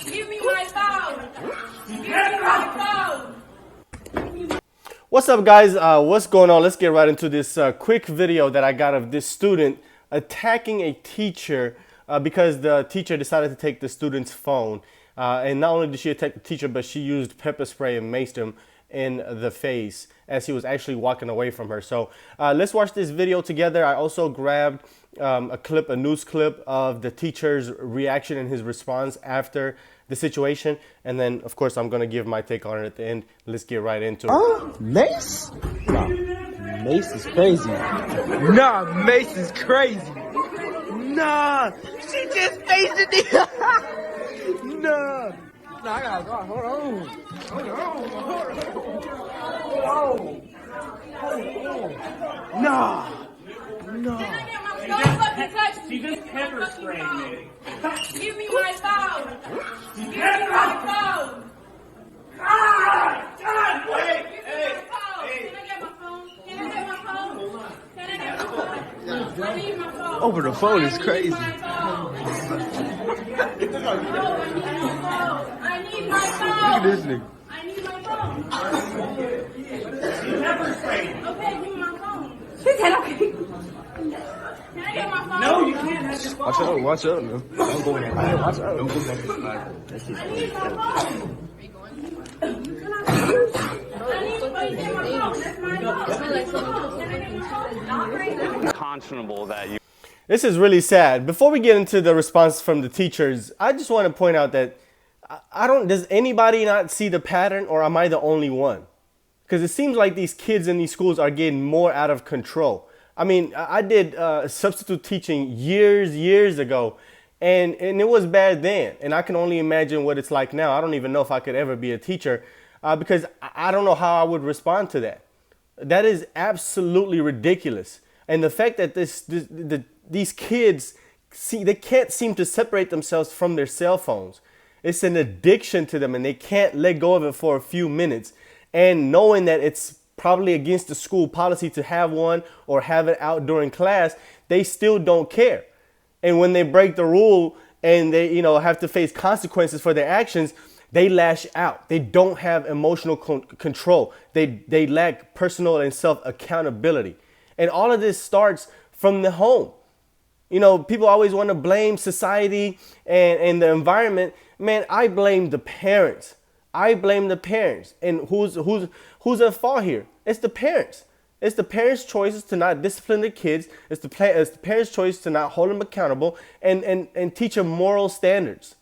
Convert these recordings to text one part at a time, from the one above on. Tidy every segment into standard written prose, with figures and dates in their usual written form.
Give me my phone. Give me my phone. What's up, guys? What's going on? Let's get right into this quick video that I got of this student attacking a teacher because the teacher decided to take the student's phone. And not only did she attack the teacher, but she used pepper spray and maced him in the face as he was actually walking away from her. So let's watch this video together. I also grabbed a news clip of the teacher's reaction and his response after the situation. And then, of course, I'm going to give my take on it at the end. Let's get right into it. Mace? Nah, Mace is crazy. Nah, Mace is crazy. Nah, she just faced it. Nah. Nah, I gotta go. Hold on. Nah. Don't fucking touch me. She just pepper sprayed me. Give me my phone. Give me my phone. God, wait, Can I get my phone? Can I get my phone? Can I get my phone? I need my phone. Over the phone is crazy. I need my phone. Look at this nigga. I need my phone. She pepper sprayed me. Okay, give me my phone. She said okay. Can I get my phone? No, you can't have your phone. Watch out, man. Don't go in there. Watch out. Don't go back to the slide. I need my phone. I need to get my phone. That's my phone. Can I get my phone? Not right now. Unconscionable that you. This is really sad. Before we get into the response from the teachers, I just want to point out that does anybody not see the pattern, or am I the only one? Because it seems like these kids in these schools are getting more out of control. I mean, I did substitute teaching years ago, and it was bad then. And I can only imagine what it's like now. I don't even know if I could ever be a teacher because I don't know how I would respond to that. That is absolutely ridiculous. And the fact that these kids, they can't seem to separate themselves from their cell phones. It's an addiction to them, and they can't let go of it for a few minutes. And knowing that it's probably against the school policy to have one or have it out during class, they still don't care. And when they break the rule and they, have to face consequences for their actions, they lash out. They don't have emotional control. They lack personal and self accountability. And all of this starts from the home. People always want to blame society and the environment. Man, I blame the parents. And who's at fault here? It's the parents. It's the parents' choices to not discipline the kids. It's the parents' choice to not hold them accountable and teach them moral standards.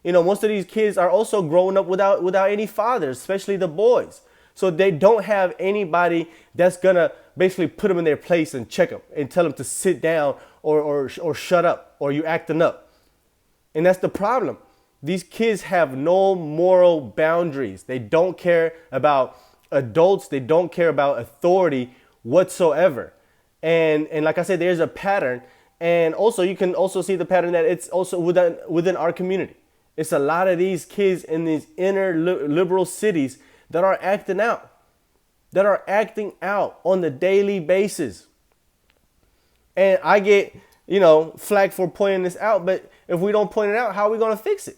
Most of these kids are also growing up without any fathers, especially the boys. So they don't have anybody that's gonna basically put them in their place and check them and tell them to sit down or shut up or you acting up. And that's the problem. These kids have no moral boundaries. They don't care about adults. They don't care about authority whatsoever. And like I said, there's a pattern. And also you can also see the pattern that it's also within our community. It's a lot of these kids in these inner liberal cities that are acting out on the daily basis. And I get, flack for pointing this out, but if we don't point it out, how are we going to fix it?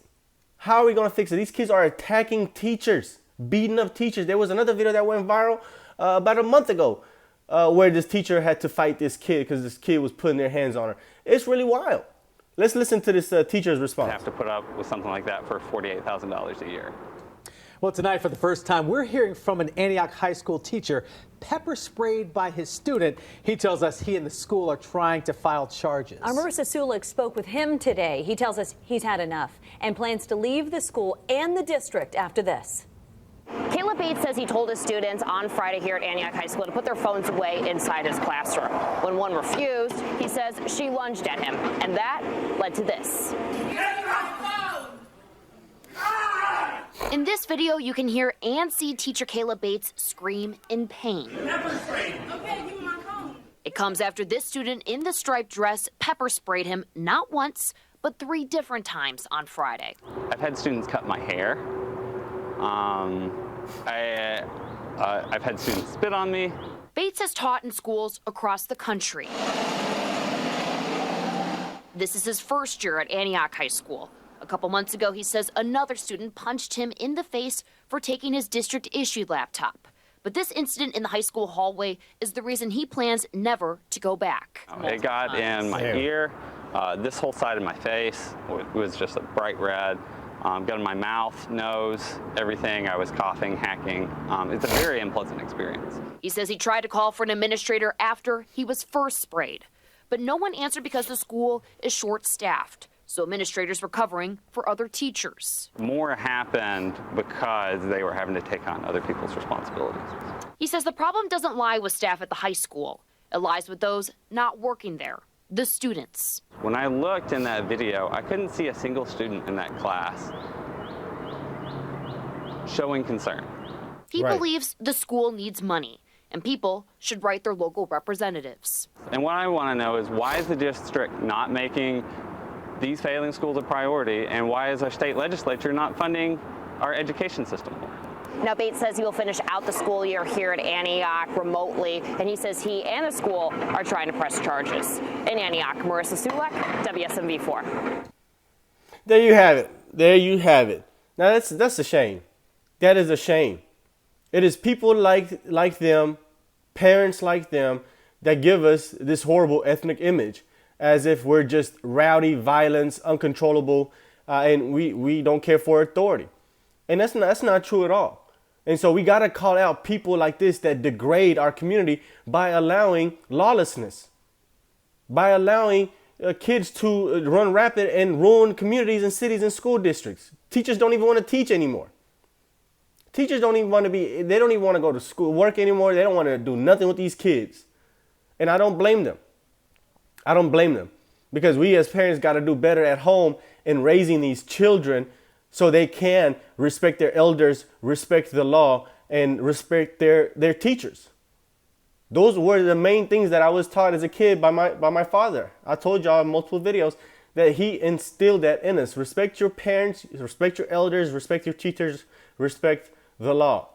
How are we going to fix it? These kids are attacking teachers, beating up teachers. There was another video that went viral about a month ago where this teacher had to fight this kid because this kid was putting their hands on her. It's really wild. Let's listen to this teacher's response. Have to put up with something like that for $48,000 a year. Well, tonight, for the first time, we're hearing from an Antioch high school teacher pepper sprayed by his student. He tells us he and the school are trying to file charges. Our Marissa Sulik spoke with him today. He tells us he's had enough and plans to leave the school and the district after this. Caleb Bates says he told his students on Friday here at Antioch High School to put their phones away inside his classroom. When one refused, he says she lunged at him, and that led to this. In this video, you can hear and see teacher Caleb Bates scream in pain. It comes after this student in the striped dress pepper sprayed him not once, but 3 different times on Friday. I've had students cut my hair. I've had students spit on me. Bates has taught in schools across the country. This is his first year at Antioch High School. A couple months ago, he says another student punched him in the face for taking his district-issued laptop. But this incident in the high school hallway is the reason he plans never to go back. It got in my ear, this whole side of my face was just a bright red. Got in my mouth, nose, everything. I was coughing, hacking. It's a very unpleasant experience. He says he tried to call for an administrator after he was first sprayed, but no one answered because the school is short-staffed. So administrators were covering for other teachers. More happened because they were having to take on other people's responsibilities. He says the problem doesn't lie with staff at the high school. It lies with those not working there, the students. When I looked in that video, I couldn't see a single student in that class showing concern. He believes the school needs money, and people should write their local representatives. And what I want to know is, why is the district not making these failing schools a priority, and why is our state legislature not funding our education system more? Now, Bates says he will finish out the school year here at Antioch remotely, and he says he and the school are trying to press charges. In Antioch, Marissa Sulek, WSMV4. There you have it. There you have it. Now that's a shame. That is a shame. It is people like them, parents like them, that give us this horrible ethnic image, as if we're just rowdy, violence, uncontrollable, and we don't care for authority. And that's not true at all. And so we got to call out people like this that degrade our community by allowing lawlessness, by allowing kids to run rapid and ruin communities and cities and school districts. Teachers don't even want to teach anymore. Teachers don't even want to they don't even want to go to school, work anymore. They don't want to do nothing with these kids. And I don't blame them. I don't blame them, because we as parents got to do better at home in raising these children so they can respect their elders, respect the law, and respect their teachers. Those were the main things that I was taught as a kid by my father. I told y'all in multiple videos that he instilled that in us. Respect your parents, respect your elders, respect your teachers, respect the law.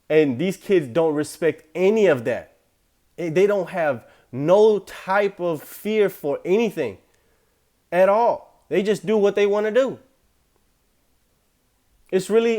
And these kids don't respect any of that. They don't have no type of fear for anything at all. They just do what they want to do. It's really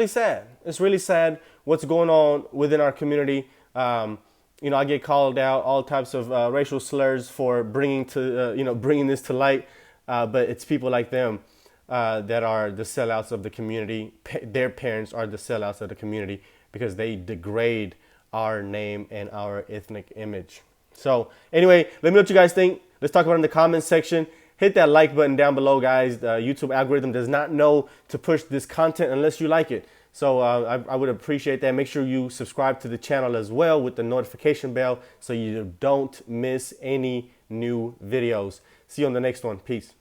sad. It's really sad what's going on within our community. I get called out all types of racial slurs for bringing this to light. But it's people like them that are the sellouts of the community. Their parents are the sellouts of the community because they degrade our name and our ethnic image. So anyway, let me know what you guys think. Let's talk about it in the comments section. Hit that like button down below, guys. The YouTube algorithm does not know to push this content unless you like it. So I would appreciate that. Make sure you subscribe to the channel as well with the notification bell so you don't miss any new videos. See you on the next one. Peace.